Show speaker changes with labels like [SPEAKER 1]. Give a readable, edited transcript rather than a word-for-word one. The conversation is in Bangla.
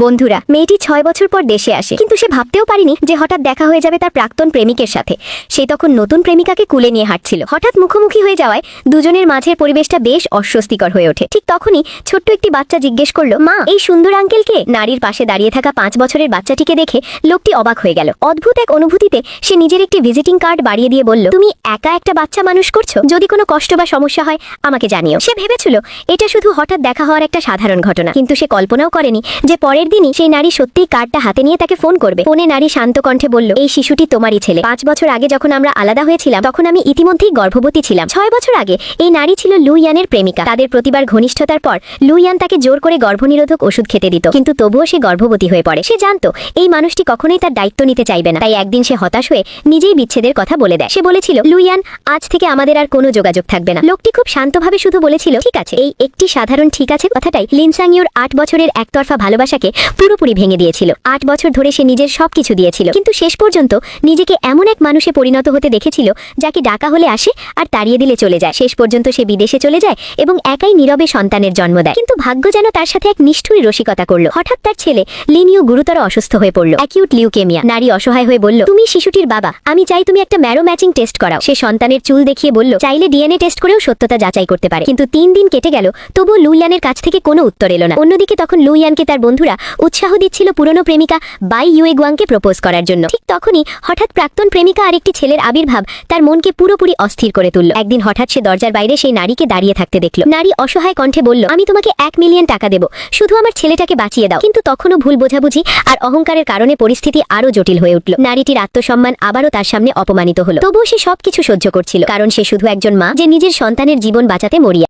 [SPEAKER 1] বন্ধুরা, মেয়েটি ৬ বছর পর দেশে আসে, কিন্তু সে ভাবতেও পারেনি যে হঠাৎ দেখা হয়ে যাবে তার প্রাক্তন প্রেমিকের সাথে। সে তখন নতুন প্রেমিকাকে কুলে নিয়ে হাঁটছিল। হঠাৎ মুখোমুখি হয়ে যাওয়ায় দুজনের মাঝের পরিবেশটা বেশ অস্বস্তিকর হয়ে ওঠে। ঠিক তখনই ছোট্ট একটি বাচ্চা জিজ্ঞেস করলো, মা, এই সুন্দর আঙ্কেলকে? নারীর পাশে দাঁড়িয়ে থাকা ৫ বছরের বাচ্চাটিকে দেখে লোকটি অবাক হয়ে গেল। অদ্ভুত এক অনুভূতিতে সে নিজের একটি ভিজিটিং কার্ড বাড়িয়ে দিয়ে বলল, তুমি একা একটা বাচ্চা মানুষ করছো, যদি কোনো কষ্ট বা সমস্যা হয় আমাকে জানিও। সে ভেবেছিল এটা শুধু হঠাৎ দেখা হওয়ার একটা সাধারণ ঘটনা, কিন্তু সে কল্পনাও করেনি যে পরের দিনই সেই নারী সত্যিই কার্ডটা হাতে নিয়ে তাকে ফোন করবে। ফোনে নারী শান্ত কণ্ঠে বলল, এই শিশুটি তোমারই ছেলে। ৫ বছর আগে যখন আমরা আলাদা হয়েছিলাম তখন আমি ইতিমধ্যেই গর্ভবতী ছিলাম। ৬ বছর আগে এই নারী ছিল লু ইয়ানের প্রেমিকা। তাদের প্রতিবার ঘনিষ্ঠতার পর লু ইয়ান তাকে জোর করে গর্ভনিরোধক ওষুধ খেতে দিত, কিন্তু তবুও সে গর্ভবতী হয়ে পড়ে। সে জানতো এই মানুষটি কখনোই তার দায়িত্ব নিতে চাইবে না, তাই একদিন সে হতাশ হয়ে নিজেই বিচ্ছেদের কথা বলে দেয়। সে বলেছিল, লু ইয়ান, আজ থেকে আমাদের আর কোনো যোগাযোগ থাকবে না। লোকটি খুব শান্তভাবে শুধু বলেছিল, ঠিক আছে। এই একটি সাধারণ ঠিক আছে কথাটাই লিনসাংইউর ৮ বছরের একতরফা ভালোবাসাকে পুরোপুরি ভেঙে দিয়েছিল। ৮ বছর ধরে সে নিজের সবকিছু দিয়েছিল, কিন্তু শেষ পর্যন্ত নিজেকে এমন এক মানুষে পরিণত হতে দেখেছিল যাকে ডাকা হলে আসে আর তাড়িয়ে দিলে চলে যায়। শেষ পর্যন্ত সে বিদেশে চলে যায় এবং একাই নীরবে সন্তানের জন্ম দেয়। কিন্তু ভাগ্য যেন তার সাথে এক নিষ্ঠুরী রসিকতা করল। হঠাৎ তার ছেলে লিনিও গুরুতর অসুস্থ হয়ে পড়ল, অ্যাকিউট লিউকেমিয়া। নারী অসহায় হয়ে বলল, তুমি শিশুটির বাবা, আমি চাই তুমি একটা ম্যারো ম্যাচিং টেস্ট করাও। সে সন্তানের চুল দেখিয়ে বলল, চাইলে ডিএনএ টেস্ট করেও সত্যতা যাচাই করতে পারে। কিন্তু ৩ দিন কেটে গেল, তবুও লু ইয়ানের কাছ থেকে কোনো উত্তর এলো না। অন্যদিকে তখন লু ইয়ানকে তার বন্ধুরা উৎসাহ দিচ্ছিল পুরনো প্রেমিকা বাই ইউয়েগুয়াংকে প্রপোজ করার জন্য। ঠিক তখনই হঠাৎ প্রাক্তন প্রেমিকা আরেকটি ছেলের আবির্ভাব তার মনকে পুরোপুরি অস্থির করে তুলল। একদিন হঠাৎ সে দরজার বাইরে সেই নারীকে দাঁড়িয়ে থাকতে দেখল। নারী অসহায় কণ্ঠে বলল, আমি তোমাকে ১ মিলিয়ন টাকা দেব, শুধু আমার ছেলেটাকে বাঁচিয়ে দাও। কিন্তু তখনও ভুল বোঝাবুঝি আর অহংকারের কারণে পরিস্থিতি আরো জটিল হয়ে উঠল। নারীটির আত্মসম্মান আবারও তার সামনে অপমানিত হলো। তবুও সে সবকিছু সহ্য করছিল, কারণ সে শুধু একজন মা যে নিজের সন্তানের জীবন বাঁচাতে মরিয়া।